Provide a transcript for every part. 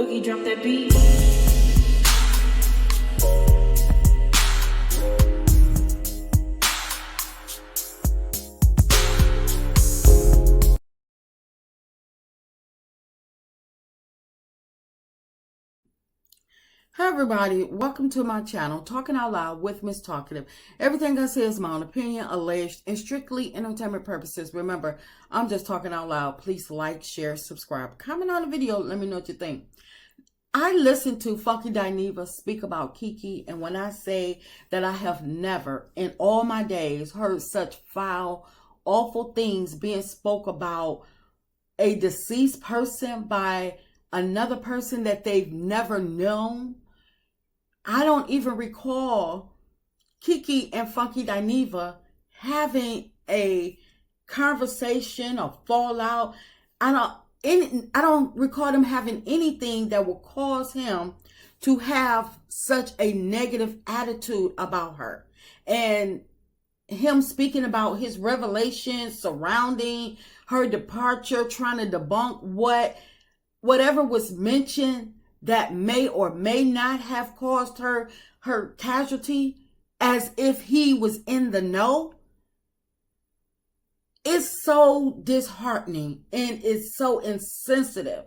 Boogie, drop that beat. Hi everybody, welcome to my channel, Talking Out Loud with Miss Talkative. Everything I say is my own opinion, alleged, and strictly entertainment purposes. Remember, I'm just talking out loud. Please like, share, subscribe, comment on the video, let me know what you think. I listened to Funky Dineva speak about Kiki, and when I say that I have never in all my days heard such foul, awful things being spoke about a deceased person by another person that they've never known. I don't even recall Kiki and Funky Dineva having a conversation or fallout. I don't recall them having anything that will cause him to have such a negative attitude about her. And him speaking about his revelations surrounding her departure, trying to debunk whatever was mentioned that may or may not have caused her casualty, as if he was in the know. It's so disheartening and it's so insensitive.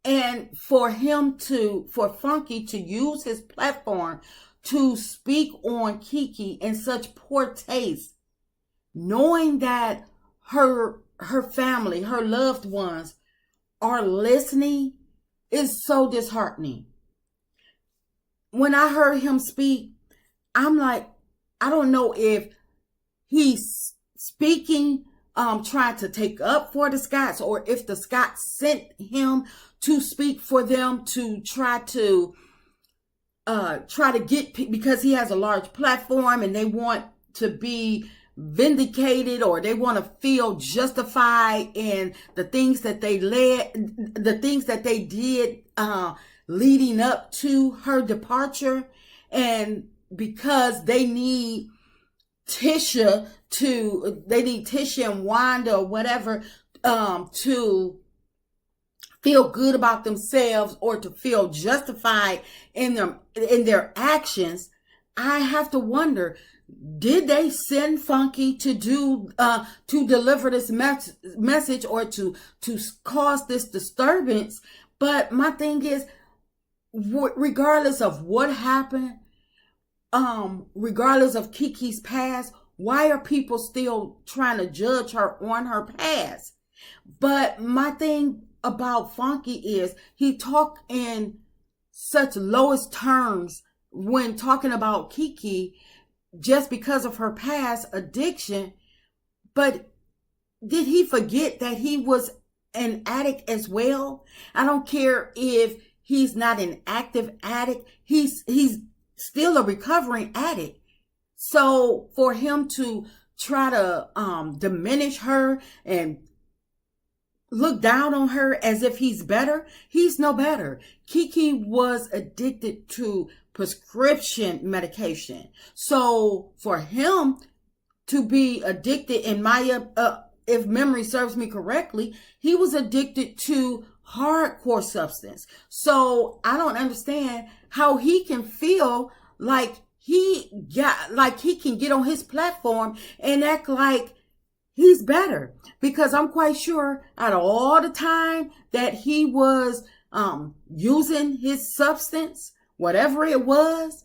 And for Funky to use his platform to speak on Kiki in such poor taste, knowing that her family, her loved ones are listening, is so disheartening. When I heard him speak, I'm like, I don't know if he's speaking, trying to take up for the Scotts, or if the Scotts sent him to speak for them to try to get, because he has a large platform and they want to be vindicated, or they want to feel justified in the things that they did leading up to her departure. And because they need Tisha and Wanda or whatever to feel good about themselves, or to feel justified in their actions, I have to wonder, did they send Funky to deliver this message, or to cause this disturbance? But my thing is, regardless of what happened, regardless of Kiki's past, why are people still trying to judge her on her past? But my thing about Funky is, he talked in such lowest terms when talking about Kiki, just because of her past addiction. But did he forget that he was an addict as well? I don't care if he's not an active addict, he's still a recovering addict. So for him to try to diminish her and look down on her as if he's better, he's no better. Kiki was addicted to prescription medication. So for him to be addicted, in my if memory serves me correctly, he was addicted to hardcore substance. So I don't understand how he can feel like he can get on his platform and act like he's better, because I'm quite sure out of all the time that he was using his substance, whatever it was,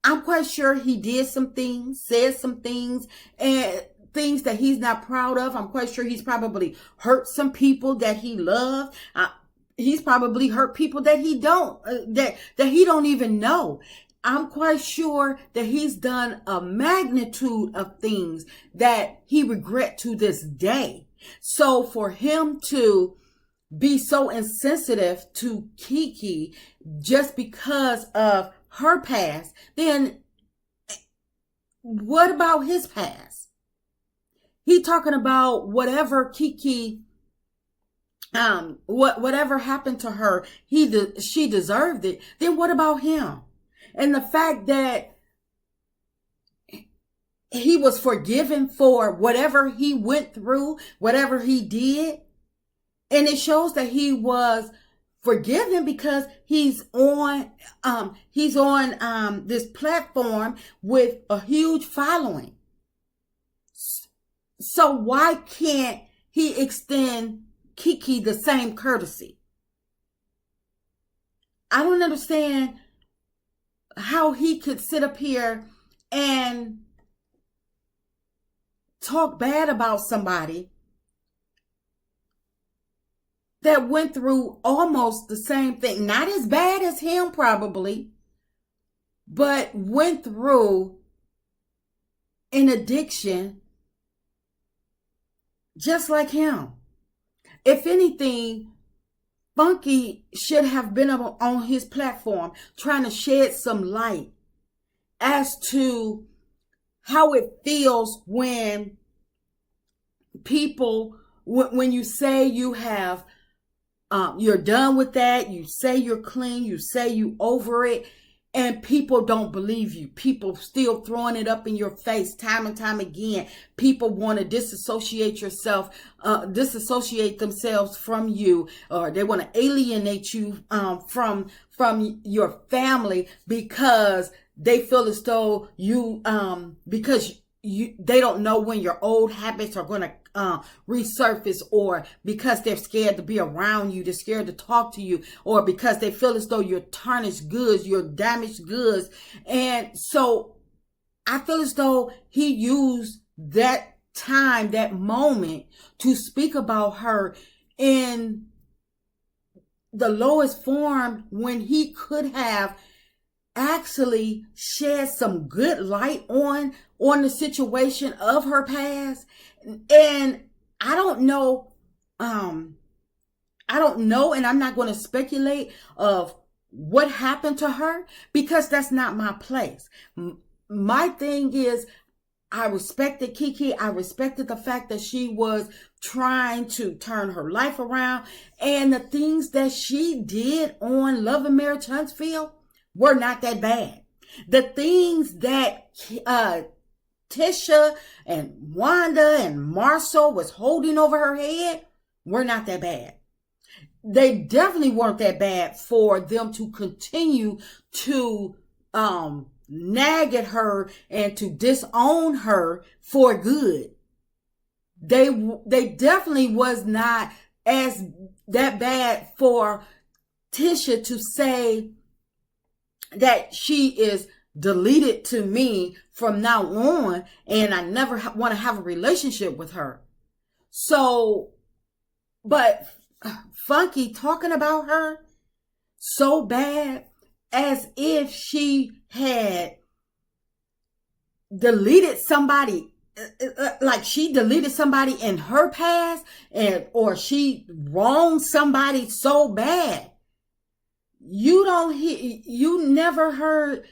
I'm quite sure he did some things, said some things, and things that he's not proud of. I'm quite sure he's probably hurt some people that he loved. He's probably hurt people that he don't even know. I'm quite sure that he's done a magnitude of things that he regrets to this day. So for him to be so insensitive to Kiki just because of her past, then what about his past? He talking about whatever Kiki, whatever happened to her, she deserved it. Then what about him? And the fact that he was forgiven for whatever he went through, whatever he did. And it shows that he was forgive him because he's on this platform with a huge following. So why can't he extend Kiki the same courtesy? I don't understand how he could sit up here and talk bad about somebody that went through almost the same thing. Not as bad as him probably, but went through an addiction just like him. If anything, Funky should have been on his platform trying to shed some light as to how it feels when people, when you say you have, you're done with that, you say you're clean, you say you over it, and people don't believe you. People still throwing it up in your face time and time again. People want to disassociate themselves from you, or they want to alienate you from your family because they feel as though they don't know when your old habits are going to resurface, or because they're scared to be around you, they're scared to talk to you, or because they feel as though you're tarnished goods, you're damaged goods. And so I feel as though he used that time, that moment, to speak about her in the lowest form, when he could have actually shed some good light on the situation of her past. And I don't know, and I'm not going to speculate of what happened to her, because that's not my place. My thing is, I respected Kiki. I respected the fact that she was trying to turn her life around, and the things that she did on Love and Marriage Huntsville were not that bad. The things that Tisha and Wanda and Marcel was holding over her head were not that bad. They definitely weren't that bad for them to continue to nag at her and to disown her for good. They definitely was not as that bad for Tisha to say that she is deleted to me from now on, and I never want to have a relationship with her. So, but Funky talking about her so bad, as if she had deleted somebody, like she deleted somebody in her past, or she wronged somebody so bad. You never heard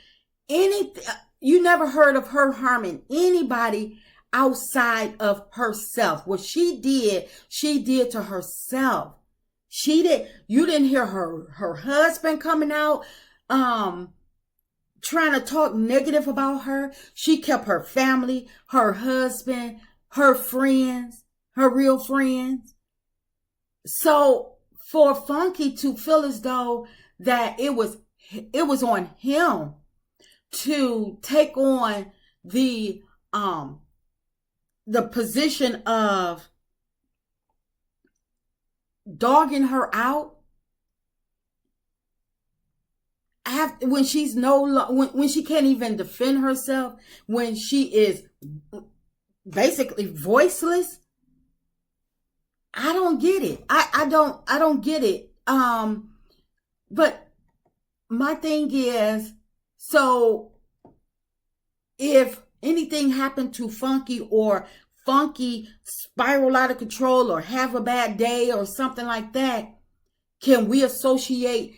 anything. You never heard of her harming anybody outside of herself. What she did to herself. You didn't hear her husband coming out, trying to talk negative about her. She kept her family, her husband, her friends, her real friends. So for Funky to feel as though that it was on him to take on the position of dogging her out when she's when she can't even defend herself, when she is basically voiceless. I don't get it. I don't get it. But my thing is, so if anything happened to Funky, or Funky spiral out of control, or have a bad day or something like that, can we associate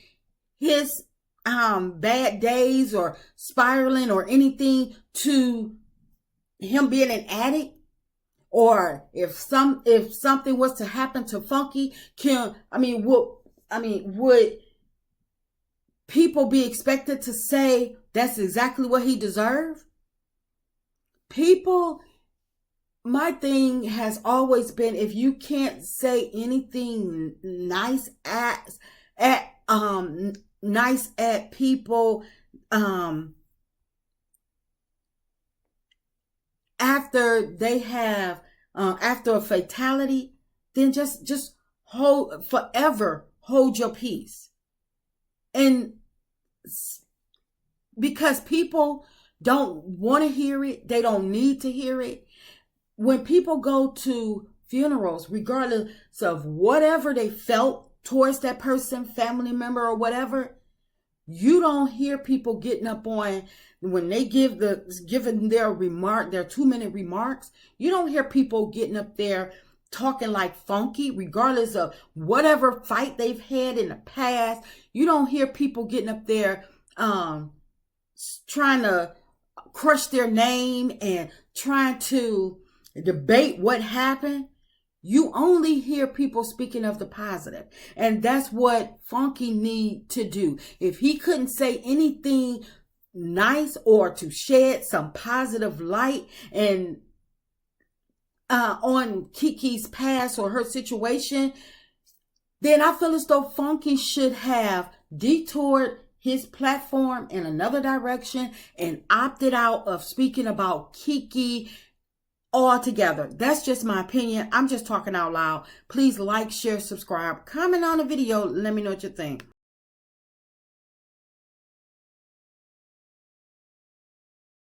his bad days or spiraling or anything to him being an addict? Or if something was to happen to Funky, would people be expected to say that's exactly what he deserved? People, my thing has always been, if you can't say anything nice at nice at people after they have after a fatality, then just hold your peace. And because people don't want to hear it, they don't need to hear it. When people go to funerals, regardless of whatever they felt towards that person, family member or whatever, you don't hear people getting up on, when they giving their 2-minute remarks, you don't hear people getting up there talking like funky, regardless of whatever fight they've had in the past. You don't hear people getting up there trying to crush their name and trying to debate what happened. You only hear people speaking of the positive. And that's what Funky need to do. If he couldn't say anything nice or to shed some positive light and on Kiki's past or her situation, then I feel as though Funky should have detoured his platform in another direction and opted out of speaking about Kiki altogether. That's just my opinion. I'm just talking out loud. Please like, share, subscribe, comment on the video. Let me know what you think.